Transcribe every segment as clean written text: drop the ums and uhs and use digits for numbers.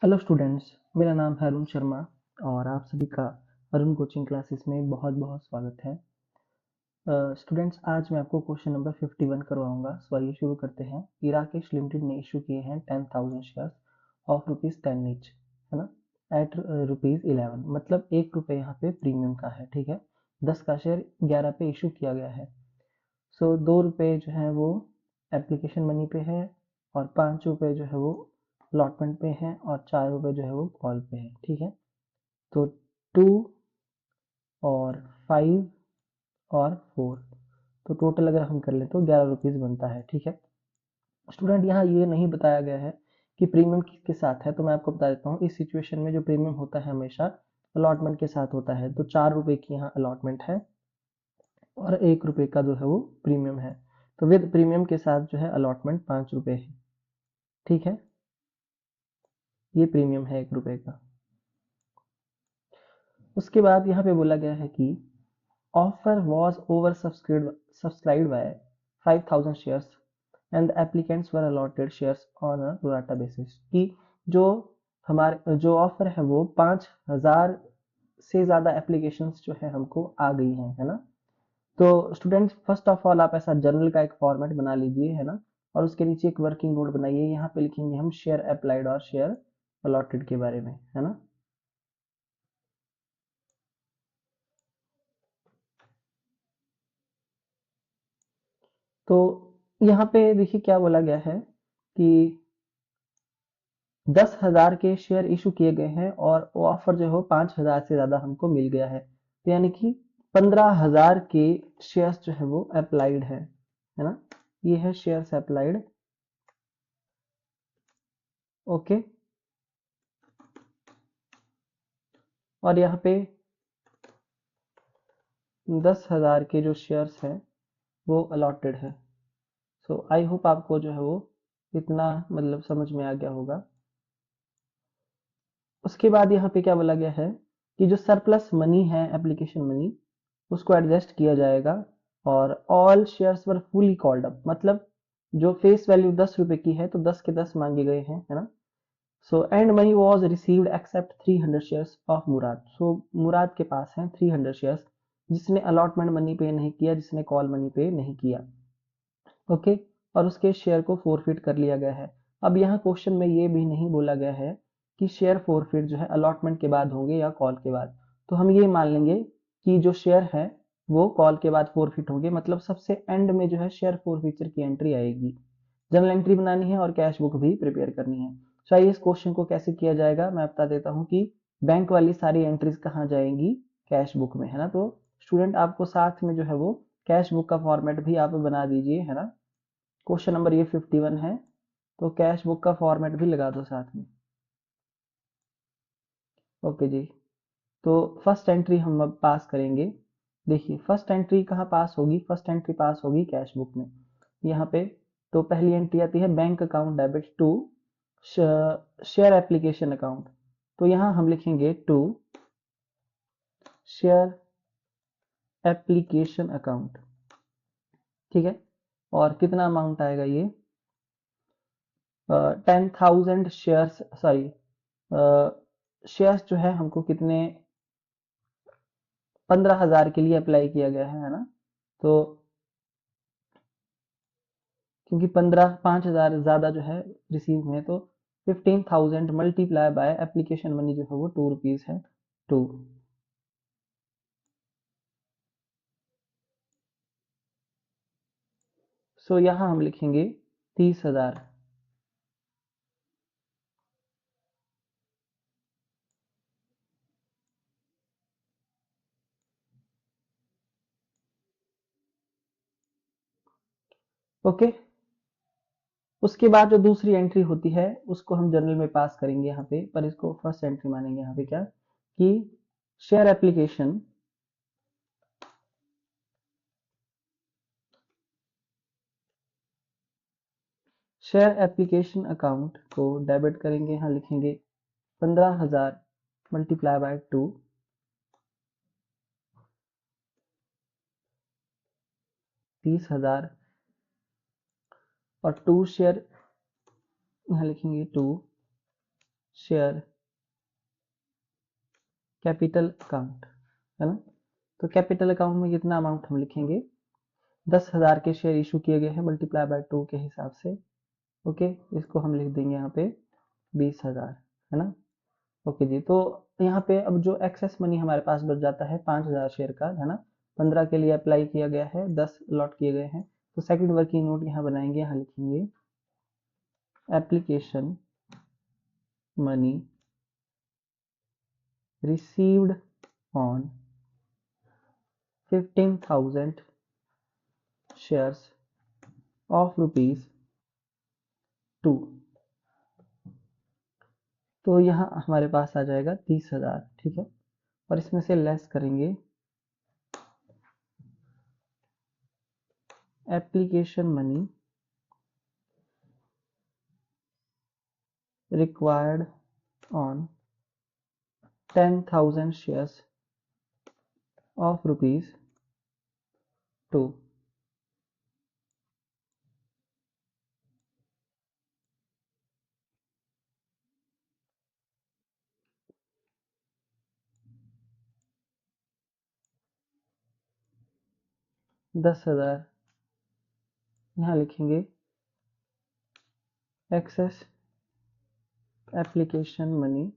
Hello students, मेरा नाम है अरुण शर्मा और आप सभी का अरुण कोचिंग क्लासेस में बहुत बहुत स्वागत है। स्टूडेंट्स, आज मैं आपको क्वेश्चन नंबर 51 करवाऊंगा। सो आइए शुरू करते हैं। राकेश लिमिटेड ने इशू किए हैं 10,000 शेयर्स ऑफ ₹10 ईच, है ना, एट ₹11, मतलब ₹1 यहाँ पे प्रीमियम का है। ठीक है, 10 का शेयर 11 पे इशू किया गया है। सो ₹2 जो है वो एप्लीकेशन मनी पे है और ₹5 जो है वो अलॉटमेंट पे है और ₹4 जो है वो कॉल पे है। ठीक है, तो 2 और 5 और 4, तो टोटल अगर हम कर लें तो ₹11 बनता है। ठीक है स्टूडेंट, यहाँ ये नहीं बताया गया है कि प्रीमियम किसके साथ है, तो मैं आपको बता देता हूँ। इस सिचुएशन में जो प्रीमियम होता है हमेशा अलॉटमेंट के साथ होता है। तो ₹4 की यहाँ अलॉटमेंट है और ₹1 का जो है वो प्रीमियम है। तो विद प्रीमियम के साथ जो है अलॉटमेंट ₹5 है। ठीक है, ये प्रीमियम है ₹1 का। उसके बाद यहाँ पे बोला गया है कि offer was oversubscribed by 5,000 shares and applicants were allotted shares on a pro rata basis, कि जो हमारे जो ऑफर है वो 5,000 से ज्यादा एप्लीकेशंस जो है हमको आ गई हैं, है ना। तो स्टूडेंट्स, फर्स्ट ऑफ ऑल आप ऐसा जर्नल का एक फॉर्मेट बना लीजिए, है ना, और उसके नीचे एक वर्किंग नोट बनाइए। यहाँ पे लिखेंगे हम शेयर अप्लाइड और शेयर अलॉटेड के बारे में, है ना। तो यहाँ पे देखिए क्या बोला गया है कि 10,000 के शेयर इशू किए गए हैं और वो ऑफर जो है 5,000 से ज्यादा हमको मिल गया है। तो यानी कि 15,000 के शेयर्स जो है वो अप्लाइड है ना। ये है शेयर्स अप्लाइड। ओके, और यहाँ पे 10,000 के जो शेयर्स हैं वो अलॉटेड है। सो आई होप आपको जो है वो इतना मतलब समझ में आ गया होगा। उसके बाद यहाँ पे क्या बोला गया है कि जो सरप्लस मनी है, एप्लीकेशन मनी, उसको एडजस्ट किया जाएगा और ऑल शेयर्स वर फुली कॉल्ड अप, मतलब जो फेस वैल्यू ₹10 की है तो 10 के 10 मांगे गए हैं, है ना। So and money was received except 300 shares of Murad. So Murad के पास है 300 शेयर्स, जिसने अलॉटमेंट मनी पे नहीं किया, जिसने कॉल मनी पे नहीं किया। ओके, और उसके शेयर को फोरफिट कर लिया गया है। अब यहाँ क्वेश्चन में ये भी नहीं बोला गया है कि शेयर फोरफिट जो है अलॉटमेंट के बाद होंगे या कॉल के बाद। तो हम ये मान लेंगे कि जो शेयर है वो कॉल के बाद फोरफिट होंगे, मतलब सबसे एंड में जो है शेयर फोरफिचर की एंट्री आएगी। जर्नल एंट्री बनानी है और कैश बुक भी प्रिपेयर करनी है। चाहिए इस क्वेश्चन को कैसे किया जाएगा, मैं बता देता हूँ कि बैंक वाली सारी एंट्रीज कहाँ जाएंगी, कैश बुक में, है ना। तो स्टूडेंट, आपको साथ में जो है वो कैश बुक का फॉर्मेट भी आप बना दीजिए, है ना। क्वेश्चन नंबर ये 51 है, तो कैश बुक का फॉर्मेट भी लगा दो साथ में। ओके जी, तो फर्स्ट एंट्री हम अब पास करेंगे। देखिए फर्स्ट एंट्री कहाँ पास होगी, फर्स्ट एंट्री पास होगी कैश बुक में। यहाँ पे तो पहली एंट्री आती है bank account debit to share application account. तो यहाँ हम लिखेंगे टू शेयर एप्लीकेशन अकाउंट। ठीक है, और कितना अमाउंट आएगा ये, 10,000 शेयर्स, सॉरी, शेयर्स जो है हमको कितने, 15,000 के लिए अप्लाई किया गया है ना। तो क्योंकि 5,000 ज्यादा जो है रिसीव हुए, तो 15,000 मल्टीप्लाई बाय एप्लीकेशन मनी जो है वो ₹2 है, 2। सो यहाँ हम लिखेंगे 30,000। ओके, उसके बाद जो दूसरी एंट्री होती है उसको हम जर्नल में पास करेंगे यहाँ पे, पर इसको फर्स्ट एंट्री मानेंगे यहाँ पे। क्या कि share application share application account को डेबिट करेंगे, यहाँ लिखेंगे 15,000 मल्टीप्लाई बाय 2, 30,000, और टू शेयर, यहाँ लिखेंगे 2 शेयर कैपिटल अकाउंट, है ना। तो कैपिटल अकाउंट में कितना अमाउंट हम लिखेंगे, 10,000 के शेयर इशू किए गए हैं मल्टीप्लाई बाय 2 के हिसाब से। ओके, इसको हम लिख देंगे यहाँ पे 20,000, है ना। ओके जी, तो यहाँ पे अब जो एक्सेस मनी हमारे पास बच जाता है 5,000 शेयर का, है ना। 15 के लिए अप्लाई किया गया है, 10 अलॉट किए गए हैं। तो सेकंड वर्किंग नोट यहाँ बनाएंगे, यहाँ लिखेंगे application money received on 15,000 shares of ₹2। तो यहाँ हमारे पास आ जाएगा 30,000, ठीक है। और इसमें से लेस करेंगे application money required on 10,000 shares of ₹2। ₹10,000 यहाँ लिखेंगे excess application money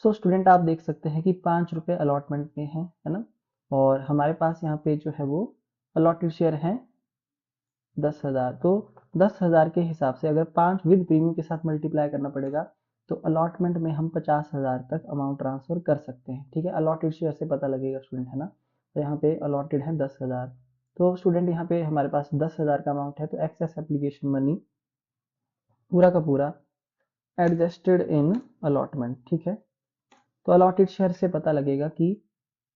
so student आप देख सकते हैं कि 5 रुपये अलॉटमेंट में है ना। और हमारे पास यहाँ पे जो है वो अलॉटेड शेयर हैं 10,000। तो 10,000 के हिसाब से अगर 5 विद प्रीमियम के साथ मल्टीप्लाई करना पड़ेगा तो अलॉटमेंट में हम 50,000 तक अमाउंट ट्रांसफर कर सकते हैं, ठीक है। अलॉटेड शेयर से पता लगेगा स्टूडेंट, है ना। तो यहाँ पे अलॉटेड है 10,000। तो स्टूडेंट यहाँ पे हमारे पास 10,000 का अमाउंट है, तो एक्सेस एप्लीकेशन मनी पूरा का पूरा एडजस्टेड इन अलॉटमेंट, ठीक है। तो अलॉटेड शेयर से पता लगेगा कि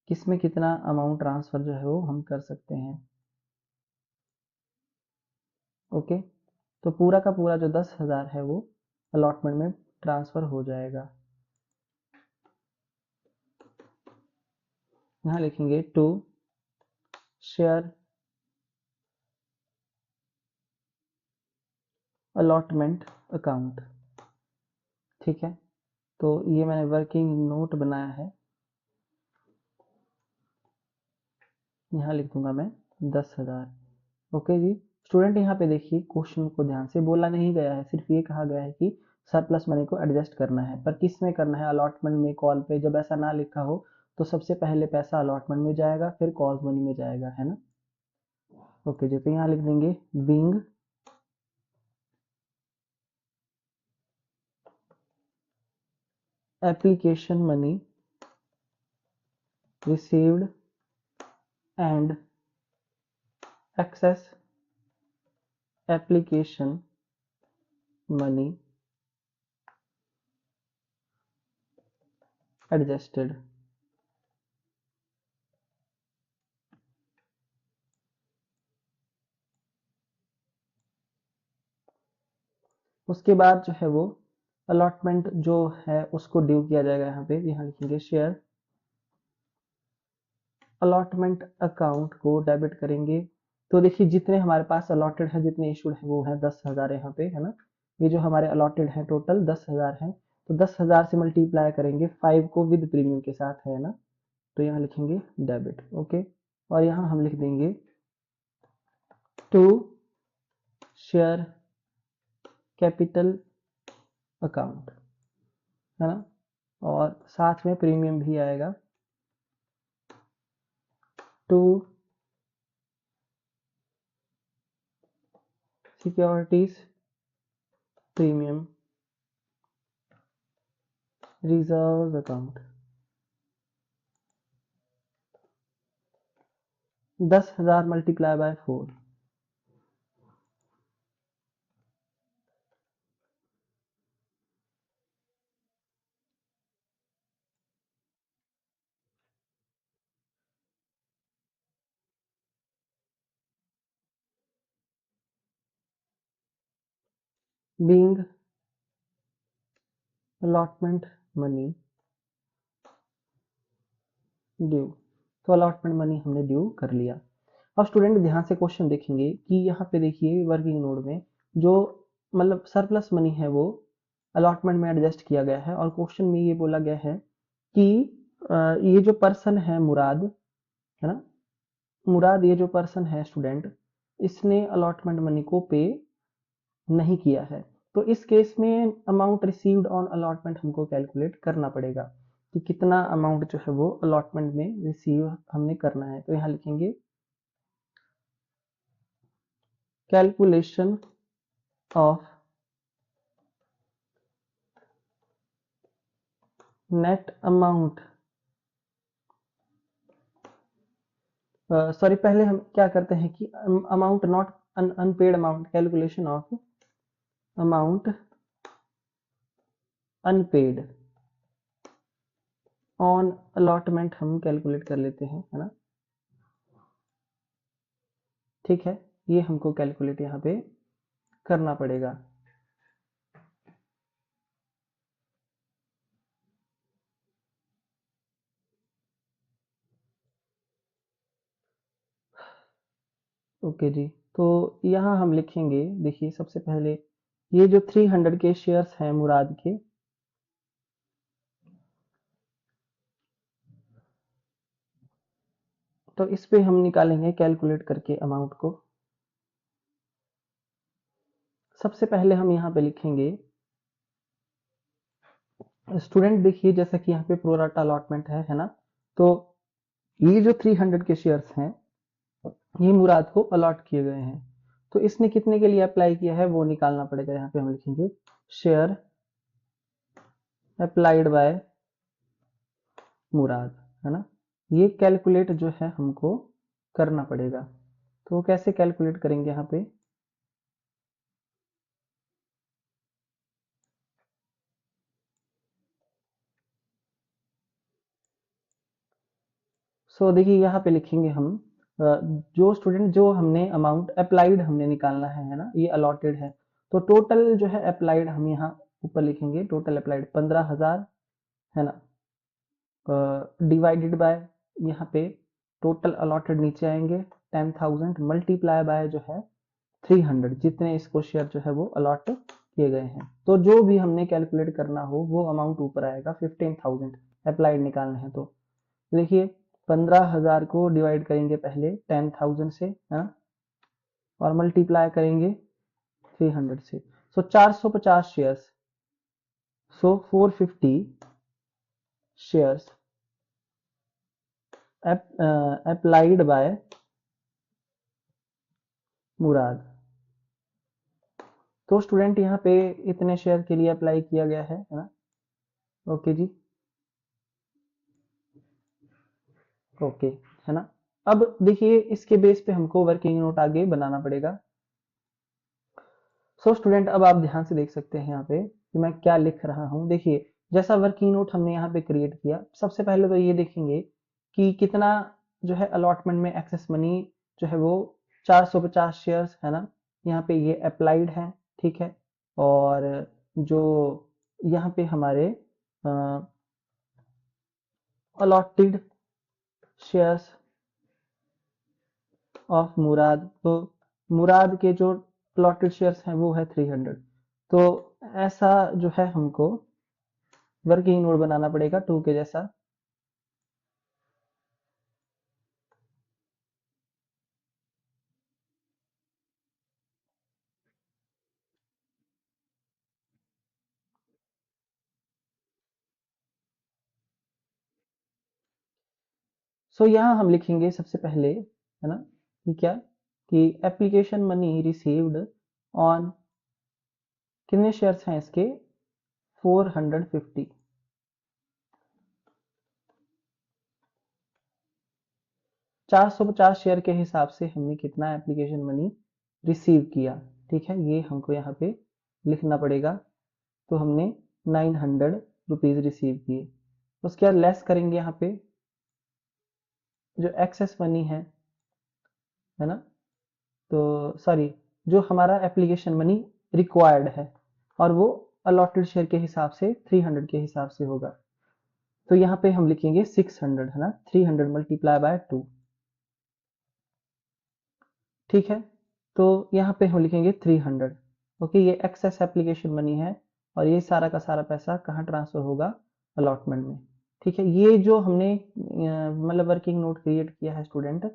किसमें कितना अमाउंट ट्रांसफर जो है वो हम कर सकते हैं। ओके, तो पूरा का पूरा जो 10,000 है वो अलॉटमेंट में ट्रांसफर हो जाएगा। यहाँ लिखेंगे टू शेयर अलॉटमेंट अकाउंट, ठीक है। तो ये मैंने वर्किंग नोट बनाया है, यहाँ लिख दूंगा मैं 10,000। ओके जी, स्टूडेंट यहाँ पे देखिए क्वेश्चन को ध्यान से, बोला नहीं गया है, सिर्फ ये कहा गया है कि सरप्लस मनी को एडजस्ट करना है, पर किस में करना है, अलॉटमेंट में, कॉल पे। जब ऐसा ना लिखा हो तो सबसे पहले पैसा अलॉटमेंट में जाएगा, फिर कॉल मनी में जाएगा, है ना। ओके जी, तो यहाँ लिख देंगे being application money received and excess application money adjusted. उसके बाद जो है वो अलॉटमेंट जो है उसको ड्यू किया जाएगा, यहाँ लिखेंगे शेयर अलॉटमेंट अकाउंट को डेबिट करेंगे। तो देखिए जितने हमारे पास अलॉटेड है, जितने इशूड है वो है 10,000 यहाँ पे, है ना। ये जो हमारे अलॉटेड है टोटल 10,000 है, तो 10,000 से मल्टीप्लाई करेंगे 5 को विद प्रीमियम के साथ, है ना। तो यहाँ लिखेंगे डेबिट, ओके। और यहाँ हम लिख देंगे टू शेयर कैपिटल अकाउंट, है ना। और साथ में प्रीमियम भी आएगा, to securities premium reserve account. 10,000 multiply by 4, being allotment money due. तो अलॉटमेंट मनी हमने ड्यू कर लिया। अब स्टूडेंट ध्यान से क्वेश्चन देखेंगे कि यहाँ पे देखिए वर्किंग नोट में जो मतलब सरप्लस मनी है वो अलॉटमेंट में एडजस्ट किया गया है, और क्वेश्चन में ये बोला गया है कि ये जो पर्सन है मुराद, है ना, मुराद ये जो पर्सन है स्टूडेंट, इसने अलॉटमेंट मनी को पे नहीं किया है। तो इस केस में अमाउंट रिसीव्ड ऑन अलॉटमेंट हमको कैलकुलेट करना पड़ेगा कि कितना अमाउंट जो है वो अलॉटमेंट में रिसीव हमने करना है। तो यहाँ लिखेंगे calculation of net amount, sorry पहले हम क्या करते हैं कि amount not unpaid amount, calculation of amount unpaid on allotment हम कैलकुलेट कर लेते हैं, है ना। ठीक है, ये हमको कैलकुलेट यहाँ पे करना पड़ेगा। ओके जी, तो यहाँ हम लिखेंगे, देखिए सबसे पहले ये जो 300 के शेयर्स हैं मुराद के, तो इस पे हम निकालेंगे कैलकुलेट करके अमाउंट को। सबसे पहले हम यहाँ पे लिखेंगे स्टूडेंट, देखिए जैसा कि यहाँ पे प्रोराटा अलॉटमेंट है ना, तो ये जो 300 के शेयर्स हैं ये मुराद को अलॉट किए गए हैं, तो इसने कितने के लिए अप्लाई किया है वो निकालना पड़ेगा। यहाँ पे हम लिखेंगे शेयर अप्लाइड बाय मुराद, है ना। ये कैलकुलेट जो है हमको करना पड़ेगा, तो कैसे कैलकुलेट करेंगे यहाँ पे। सो देखिए यहाँ पे लिखेंगे हम जो स्टूडेंट जो हमने अमाउंट अप्लाइड हमने निकालना है ना, ये अलॉटेड है, तो टोटल जो है अप्लाइड हम यहाँ ऊपर लिखेंगे, टोटल अप्लाइड 15,000, है ना, डिवाइडेड बाय यहाँ पे टोटल अलॉटेड नीचे आएंगे 10,000 मल्टीप्लाई बाय जो है 300, जितने इसको शेयर जो है वो अलॉट किए गए हैं। तो जो भी हमने कैलकुलेट करना हो वो अमाउंट ऊपर आएगा 15,000, अप्लाइड निकालना है। तो देखिए 15,000 को डिवाइड करेंगे पहले 10,000 से, है ना, और मल्टीप्लाई करेंगे 300 से, so 450 shares, so 450 shares applied by Murad. तो स्टूडेंट यहाँ पे इतने शेयर के लिए अप्लाई किया गया है ना। ओके जी, ओके, है ना। अब देखिए इसके बेस पे हमको वर्किंग नोट आगे बनाना पड़ेगा। सो स्टूडेंट अब आप ध्यान से देख सकते हैं यहाँ पे कि मैं क्या लिख रहा हूँ। देखिए जैसा वर्किंग नोट हमने यहाँ पे क्रिएट किया, सबसे पहले तो ये देखेंगे कि कितना जो है अलॉटमेंट में एक्सेस मनी जो है वो 450 शेयर्स, है ना, यहाँ पे ये अप्लाइड है, ठीक है। और जो यहाँ पे हमारे अलॉटेड शेयर्स ऑफ मुराद, तो मुराद के जो प्लॉटेड शेयर्स हैं वो है 300। तो ऐसा जो है हमको वर्किंग नोट बनाना पड़ेगा 2 के जैसा। सो यहाँ हम लिखेंगे सबसे पहले, है ना, कि क्या, कि एप्लीकेशन मनी रिसीव्ड ऑन, कितने शेयर्स हैं इसके 450, 450 शेयर के हिसाब से हमने कितना एप्लीकेशन मनी रिसीव किया, ठीक है, ये हमको यहाँ पे लिखना पड़ेगा। तो हमने 900 रुपीज रिसीव किए, उसके बाद लेस करेंगे यहाँ पे जो एक्सेस मनी है ना, तो सॉरी, जो हमारा एप्लीकेशन मनी रिक्वायर्ड है, और वो अलॉटेड शेयर के हिसाब से 300 के हिसाब से होगा। तो यहाँ पे हम लिखेंगे 600, है ना, 300 मल्टीप्लाई बाय 2, ठीक है, तो यहाँ पे हम लिखेंगे 300। ओके, ये एक्सेस एप्लीकेशन मनी है और ये सारा का सारा पैसा कहाँ ट्रांसफर होगा, अलॉटमेंट में। ठीक है, ये जो हमने मतलब वर्किंग नोट क्रिएट किया है स्टूडेंट,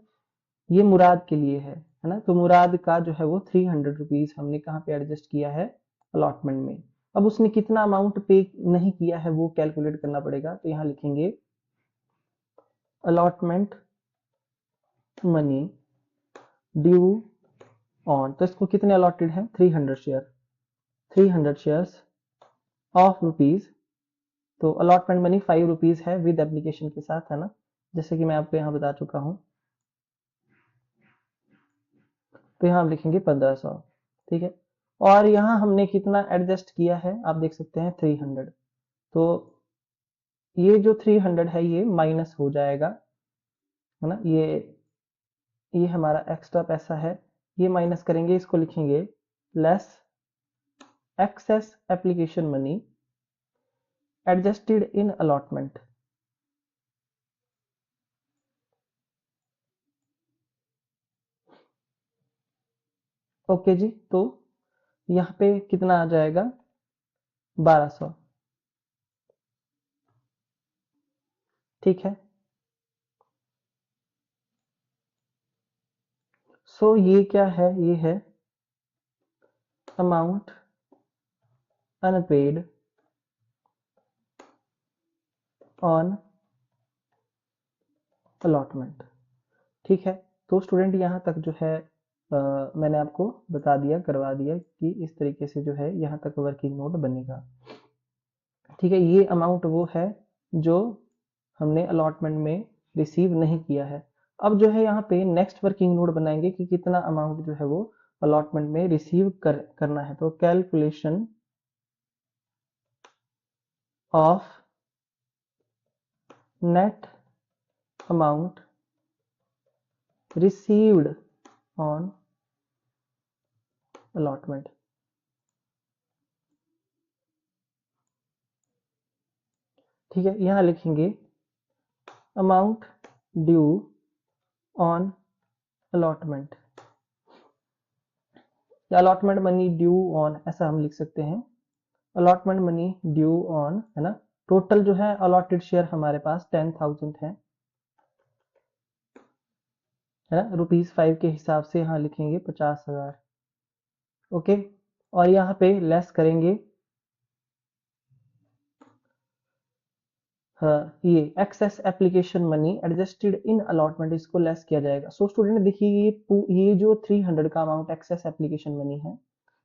ये मुराद के लिए है ना। तो मुराद का जो है वो 300 रुपीज हमने कहाँ पे एडजस्ट किया है, अलॉटमेंट में। अब उसने कितना अमाउंट पे नहीं किया है वो कैलकुलेट करना पड़ेगा, तो यहाँ लिखेंगे अलॉटमेंट मनी ड्यू ऑन, तो इसको कितने अलॉटेड है, 300 शेयर, 300 शेयर्स ऑफ रुपीज। तो अलॉटमेंट मनी 5 रुपीज है विद एप्लीकेशन के साथ, है ना, जैसे कि मैं आपको यहाँ बता चुका हूँ। तो यहाँ हम लिखेंगे 1500। ठीक है, और यहाँ हमने कितना एडजस्ट किया है आप देख सकते हैं, 300। तो ये जो 300 है ये माइनस हो जाएगा, है ना, ये हमारा एक्स्ट्रा पैसा है, ये माइनस करेंगे, इसको लिखेंगे less excess application money adjusted in allotment. Okay जी, तो यहाँ पे कितना आ जाएगा, 1200। ठीक है, सो ये क्या है, ये है अमाउंट अनपेड ऑन अलॉटमेंट। ठीक है, तो स्टूडेंट यहाँ तक जो है मैंने आपको बता दिया, करवा दिया कि इस तरीके से जो है यहाँ तक वर्किंग नोट बनेगा। ठीक है, ये अमाउंट वो है जो हमने अलॉटमेंट में रिसीव नहीं किया है। अब जो है यहाँ पे नेक्स्ट वर्किंग नोट बनाएंगे कि कितना अमाउंट जो है वो अलॉटमेंट में रिसीव करना है। तो calculation of net amount received on allotment. ठीक है, यहाँ लिखेंगे अमाउंट ड्यू ऑन अलॉटमेंट, या अलॉटमेंट मनी ड्यू ऑन, ऐसा हम लिख सकते हैं। अलॉटमेंट मनी ड्यू ऑन, है ना। टोटल जो है अलॉटेड शेयर हमारे पास 10,000 है ना, ₹5 के हिसाब से यहाँ लिखेंगे 50,000। ओके, और यहाँ पे लेस करेंगे, हाँ, ये excess application money adjusted in allotment, इसको लेस किया जाएगा। सो स्टूडेंट देखिए, ये जो 300 का अमाउंट एक्सेस एप्लीकेशन मनी है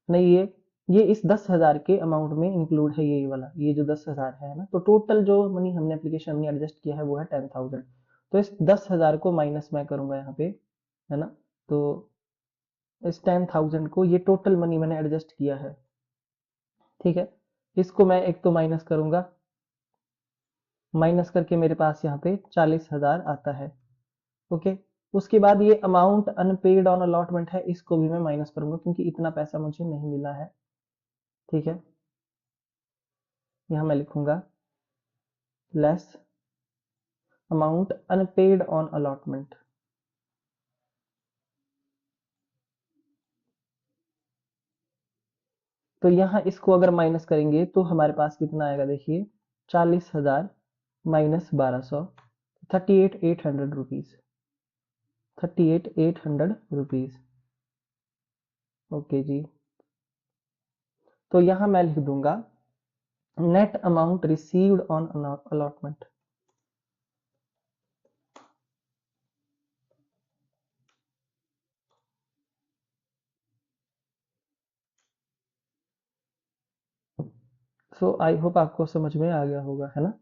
नहीं, ये इस 10,000 के अमाउंट में इंक्लूड है, ये वाला, ये जो 10,000 है ना। तो टोटल जो मनी हमने एप्लीकेशन मनी एडजस्ट किया है वो है 10,000। तो इस 10,000 को माइनस मैं करूंगा यहाँ पे, है ना। तो इस 10,000 को, ये टोटल मनी मैंने एडजस्ट किया है। ठीक है, इसको मैं एक तो माइनस करूंगा, माइनस करके मेरे पास यहाँ पे 40,000 आता है। ओके, उसके बाद ये अमाउंट अनपेड ऑन अलॉटमेंट है, इसको भी मैं माइनस करूंगा क्योंकि इतना पैसा मुझे नहीं मिला है। ठीक है, यहाँ मैं लिखूंगा less amount unpaid on allotment. तो यहाँ इसको अगर माइनस करेंगे तो हमारे पास कितना आएगा, देखिए 40,000 माइनस 1200, 38,800 रुपीज, 38,800 रुपीज। ओके जी, तो यहाँ मैं लिख दूंगा net amount received on allotment. So I hope आपको समझ में आ गया होगा, है ना।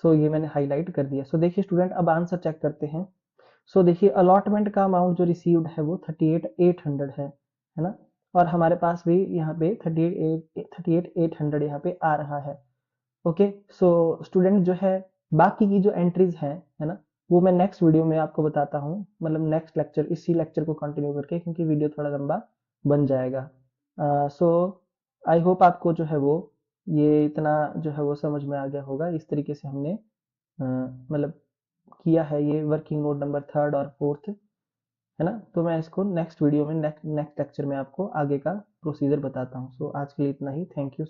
सो ये मैंने हाईलाइट कर दिया। सो देखिए स्टूडेंट, अब आंसर चेक करते हैं। सो देखिए अलॉटमेंट का अमाउंट जो रिसीव्ड है वो 38,800 है ना। और हमारे पास भी यहाँ पे 38,800 यहाँ पे आ रहा है। ओके, सो स्टूडेंट जो है बाकी की जो एंट्रीज हैं, है ना, वो मैं नेक्स्ट वीडियो में आपको बताता हूँ, मतलब नेक्स्ट लेक्चर, इसी लेक्चर को कंटिन्यू करके, क्योंकि वीडियो थोड़ा लंबा बन जाएगा। सो आई होप आपको जो है वो ये इतना जो है वो समझ में आ गया होगा। इस तरीके से हमने मतलब किया है ये वर्किंग नोट नंबर 3rd और 4th, है ना। तो मैं इसको नेक्स्ट वीडियो में नेक्स्ट लेक्चर में आपको आगे का प्रोसीजर बताता हूँ। सो आज के लिए इतना ही। Thank you.